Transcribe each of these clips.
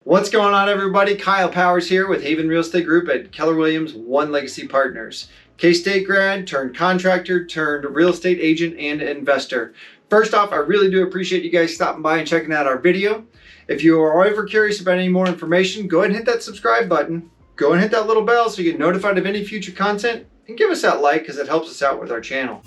What's going on, everybody? Kyle Powers here with Haven Real Estate Group at Keller Williams One Legacy Partners. K-State grad turned contractor turned real estate agent and investor. First off, I really do appreciate you guys stopping by and checking out our video. If you are ever curious about any more information, go ahead and hit that subscribe button. Go and hit that little bell so you get notified of any future content, and give us that like because it helps us out with our channel.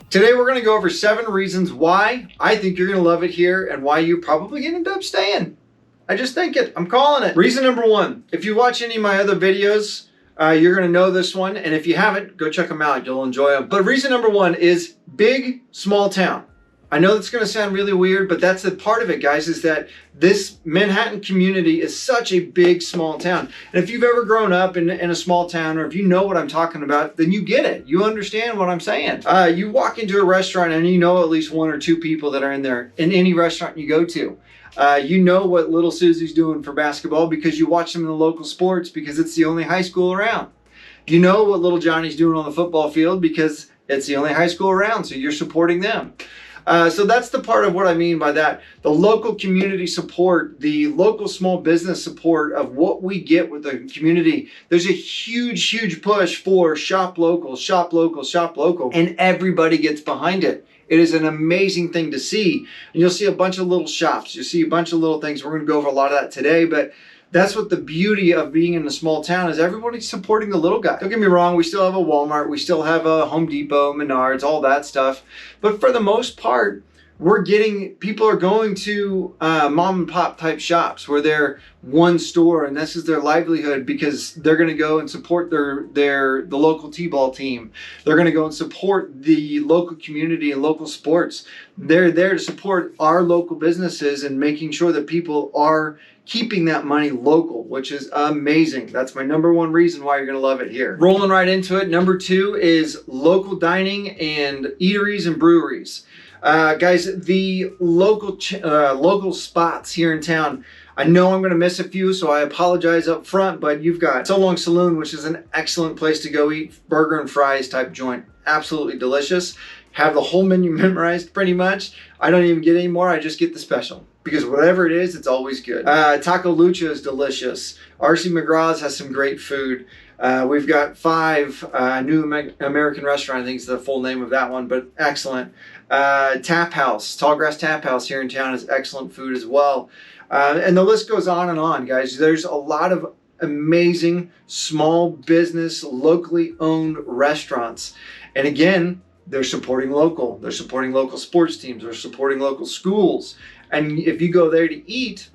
Today we're going to go over 7 reasons why I think you're going to love it here and why you're probably going to end up staying. I just think it. I'm calling it. Reason number 1. If you watch any of my other videos, you're going to know this one. And if you haven't, go check them out. You'll enjoy them. But reason number 1 is big, small town. I know that's going to sound really weird, but that's the part of it, guys, is that this Manhattan community is such a big, small town. And if you've ever grown up in a small town, or if you know what I'm talking about, then you get it. You understand what I'm saying. You walk into a restaurant and you know at least 1 or 2 people that are in there in any restaurant you go to. You know what little Susie's doing for basketball because you watch them in the local sports because it's the only high school around. You know what little Johnny's doing on the football field because it's the only high school around, so you're supporting them. So that's the part of what I mean by that. The local community support, the local small business support of what we get with the community. There's a huge, huge push for shop local, shop local, shop local, and everybody gets behind it. It is an amazing thing to see. And you'll see a bunch of little shops. You'll see a bunch of little things. We're going to go over a lot of that today, but that's what the beauty of being in a small town is. Everybody's supporting the little guy. Don't get me wrong, we still have a Walmart, we still have a Home Depot, Menards, all that stuff. But for the most part, people are going to mom and pop type shops where they're one store and this is their livelihood because they're going to go and support the local t-ball team. They're going to go and support the local community and local sports. They're there to support our local businesses and making sure that people are keeping that money local, which is amazing. That's my number 1 reason why you're going to love it here. Rolling right into it. Number 2 is local dining and eateries and breweries. Guys, the local spots here in town, I know I'm going to miss a few, so I apologize up front, but you've got So Long Saloon, which is an excellent place to go eat burger and fries type joint. Absolutely delicious. Have the whole menu memorized pretty much. I don't even get any more. I just get the special. Because whatever it is, it's always good. Taco Lucha is delicious. R.C. McGraw's has some great food. We've got 5 New American Restaurant, I think is the full name of that one, but excellent. Tap House, Tallgrass Tap House here in town is excellent food as well. And the list goes on, guys. There's a lot of amazing small business, locally owned restaurants. And again, they're supporting local. They're supporting local sports teams. They're supporting local schools. And if you go there to eat,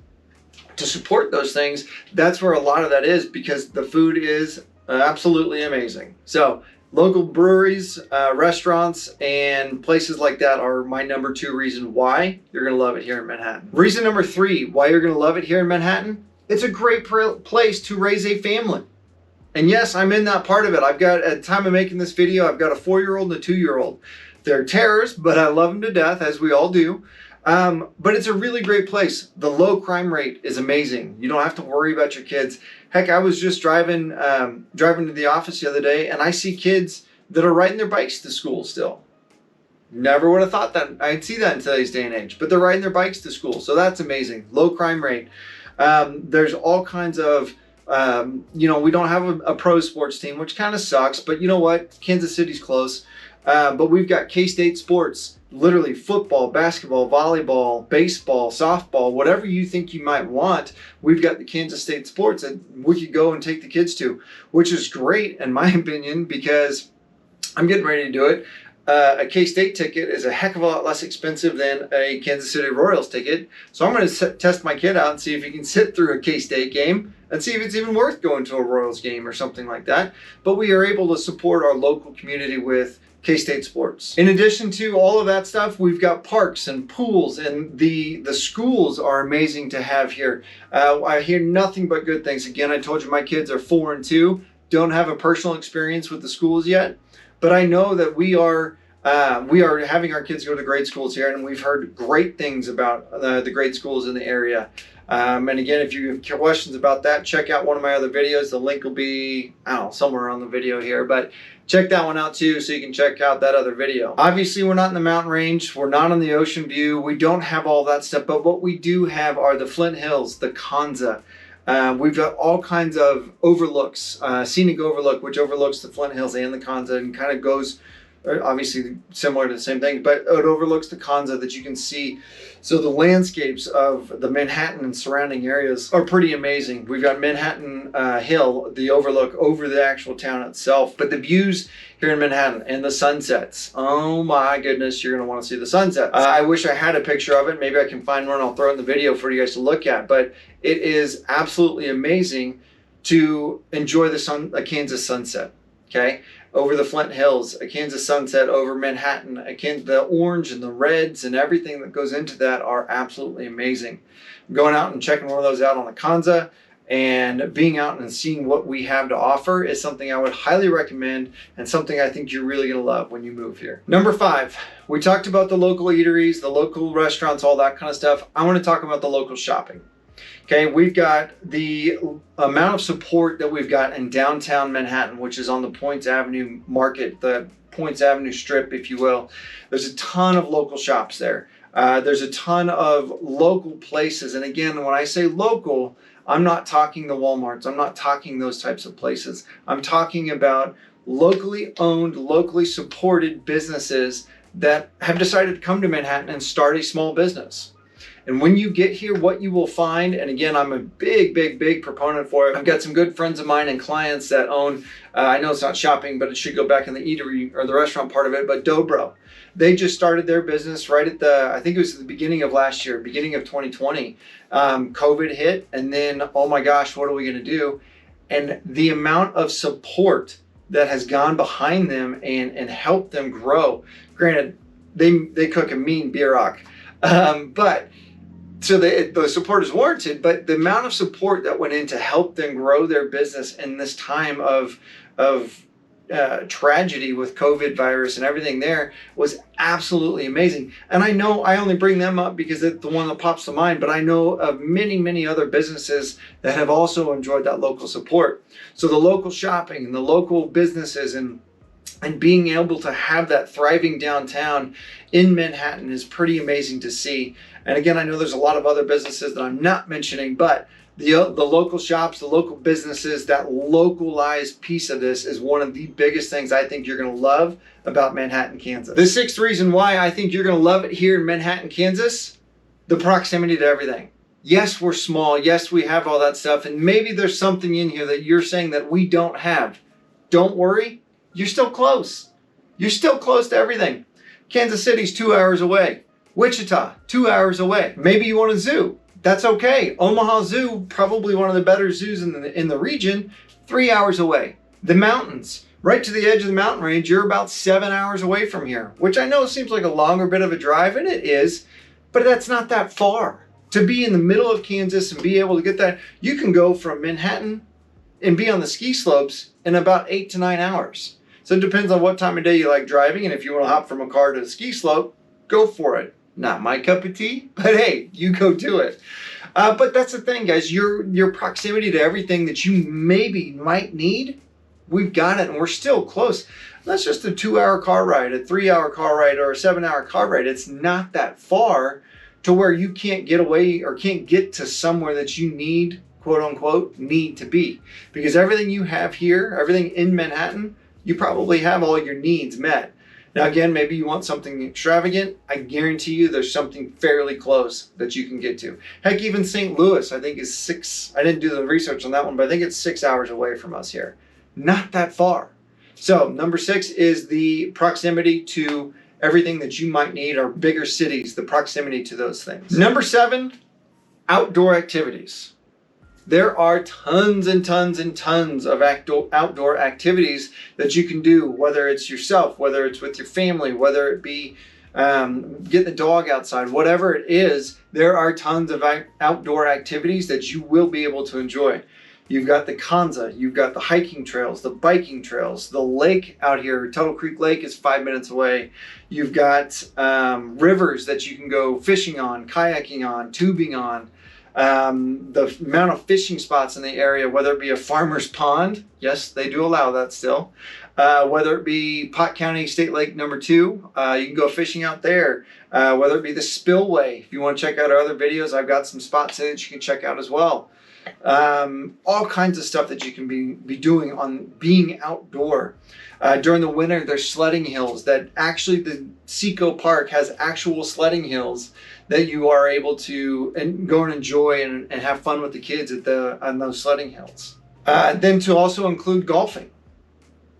to support those things, that's where a lot of that is because the food is absolutely amazing. So local breweries, restaurants, and places like that are my number 2 reason why you're going to love it here in Manhattan. Reason number 3 why you're going to love it here in Manhattan, it's a great place to raise a family. And yes, I'm in that part of it. I've got, at the time of making this video, I've got a 4-year-old and a 2-year-old. They're terrors, but I love them to death, as we all do. But it's a really great place. The low crime rate is amazing. You don't have to worry about your kids. Heck, I was just driving to the office the other day, and I see kids that are riding their bikes to school still. Never would have thought that I'd see that in today's day and age, but they're riding their bikes to school. So that's amazing. Low crime rate. There's all kinds of, we don't have a pro sports team, which kind of sucks, but you know what? Kansas City's close. But we've got K-State sports, literally football, basketball, volleyball, baseball, softball, whatever you think you might want. We've got the Kansas State sports that we could go and take the kids to, which is great in my opinion because I'm getting ready to do it. A K-State ticket is a heck of a lot less expensive than a Kansas City Royals ticket. So I'm going to test my kid out and see if he can sit through a K-State game and see if it's even worth going to a Royals game or something like that. But we are able to support our local community with K-State sports. In addition to all of that stuff, we've got parks and pools, and the schools are amazing to have here. I hear nothing but good things. Again, I told you my kids are 4 and 2. Don't have a personal experience with the schools yet, but I know that we are having our kids go to grade schools here, and we've heard great things about the grade schools in the area. And again, if you have questions about that, check out one of my other videos. The link will be, I don't know, somewhere on the video here. But check that one out too, so you can check out that other video. Obviously, we're not in the mountain range. We're not on the ocean view. We don't have all that stuff, but what we do have are the Flint Hills, the Kanza. We've got all kinds of overlooks, scenic overlook, which overlooks the Flint Hills and the Kanza, and kind of goes obviously similar to the same thing, but it overlooks the Kanza that you can see. So the landscapes of the Manhattan and surrounding areas are pretty amazing. We've got Manhattan Hill, the overlook over the actual town itself, but the views here in Manhattan and the sunsets, oh my goodness, you're going to want to see the sunsets. I wish I had a picture of it. Maybe I can find one. I'll throw it in the video for you guys to look at, but it is absolutely amazing to enjoy a Kansas sunset, okay? Over the Flint Hills, a Kansas sunset over Manhattan, the orange and the reds and everything that goes into that are absolutely amazing. Going out and checking one of those out on the Kanza and being out and seeing what we have to offer is something I would highly recommend, and something I think you're really going to love when you move here. Number 5, we talked about the local eateries, the local restaurants, all that kind of stuff. I want to talk about the local shopping. Okay, we've got the amount of support that we've got in downtown Manhattan, which is on the Poyntz Avenue market, the Poyntz Avenue strip, if you will. There's a ton of local shops there. There's a ton of local places. And again, when I say local, I'm not talking the Walmarts. I'm not talking those types of places. I'm talking about locally owned, locally supported businesses that have decided to come to Manhattan and start a small business. And when you get here, what you will find, and again, I'm a big proponent for it. I've got some good friends of mine and clients that own, I know it's not shopping, but it should go back in the eatery or the restaurant part of it, but Dobro. They just started their business right at I think it was the beginning of last year, beginning of 2020. COVID hit, and then, oh my gosh, what are we going to do? And the amount of support that has gone behind them and helped them grow. Granted, they cook a mean bierach, but so the support is warranted, but the amount of support that went in to help them grow their business in this time of tragedy with COVID virus and everything there was absolutely amazing. And I know I only bring them up because it's the one that pops to mind, but I know of many other businesses that have also enjoyed that local support. So the local shopping and the local businesses and being able to have that thriving downtown in Manhattan is pretty amazing to see. And again, I know there's a lot of other businesses that I'm not mentioning, but the local shops, the local businesses, that localized piece of this is one of the biggest things I think you're going to love about Manhattan, Kansas. The 6th reason why I think you're going to love it here in Manhattan, Kansas, the proximity to everything. Yes, we're small. Yes, we have all that stuff. And maybe there's something in here that you're saying that we don't have. Don't worry. You're still close. You're still close to everything. Kansas City's 2 hours away. Wichita, 2 hours away. Maybe you want a zoo. That's okay. Omaha Zoo, probably one of the better zoos in the region, 3 hours away. The mountains, right to the edge of the mountain range, you're about 7 hours away from here, which I know seems like a longer bit of a drive, and it is, but that's not that far. To be in the middle of Kansas and be able to get that, you can go from Manhattan and be on the ski slopes in about 8 to 9 hours. So it depends on what time of day you like driving, and if you want to hop from a car to a ski slope, go for it. Not my cup of tea, but hey, you go do it. But that's the thing, guys. Your proximity to everything that you might need, we've got it, and we're still close. That's just a 2-hour car ride, a 3-hour car ride, or a 7-hour car ride. It's not that far to where you can't get away or can't get to somewhere that you need, quote unquote, need to be. Because everything you have here, everything in Manhattan, you probably have all your needs met. Now, again, maybe you want something extravagant. I guarantee you there's something fairly close that you can get to. Heck, even St. Louis, I think is 6. I didn't do the research on that one, but I think it's 6 hours away from us here. Not that far. So number 6 is the proximity to everything that you might need, or bigger cities, the proximity to those things. Number 7, outdoor activities. There are tons and tons and tons of outdoor activities that you can do, whether it's yourself, whether it's with your family, whether it be getting the dog outside, whatever it is, there are tons of outdoor activities that you will be able to enjoy. You've got the Kanza, you've got the hiking trails, the biking trails, the lake out here. Tuttle Creek Lake is 5 minutes away. You've got rivers that you can go fishing on, kayaking on, tubing on. The amount of fishing spots in the area, whether it be a farmer's pond, yes, they do allow that still, whether it be Pot County State Lake number 2, you can go fishing out there. Whether it be the Spillway, if you want to check out our other videos, I've got some spots in that you can check out as well. All kinds of stuff that you can be doing on being outdoor. During the winter, there's sledding hills that actually the Seco Park has actual sledding hills that you are able to go and enjoy and have fun with the kids on those sledding hills. Then to also include golfing.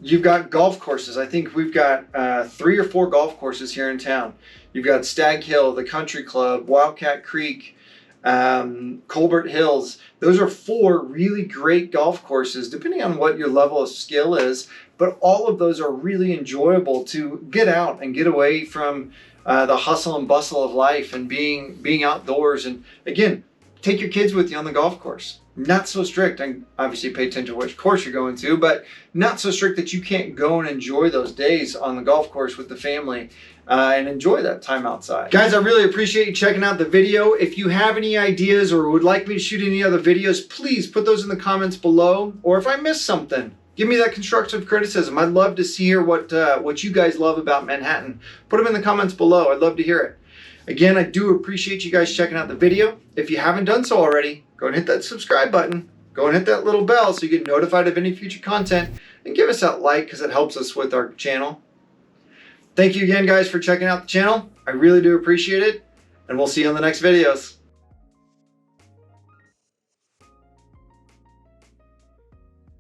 You've got golf courses. I think we've got 3 or 4 golf courses here in town. You've got Stag Hill, the Country Club, Wildcat Creek, Colbert Hills. Those are 4 really great golf courses, depending on what your level of skill is. But all of those are really enjoyable to get out and get away from the hustle and bustle of life and being outdoors. And again, take your kids with you on the golf course. Not so strict, and obviously pay attention to which course you're going to, but not so strict that you can't go and enjoy those days on the golf course with the family and enjoy that time outside. Guys, I really appreciate you checking out the video. If you have any ideas or would like me to shoot any other videos, please put those in the comments below. Or if I missed something, give me that constructive criticism. I'd love to hear what you guys love about Manhattan. Put them in the comments below. I'd love to hear it. Again, I do appreciate you guys checking out the video. If you haven't done so already, go and hit that subscribe button. Go and hit that little bell so you get notified of any future content. And give us that like because it helps us with our channel. Thank you again, guys, for checking out the channel. I really do appreciate it. And we'll see you on the next videos.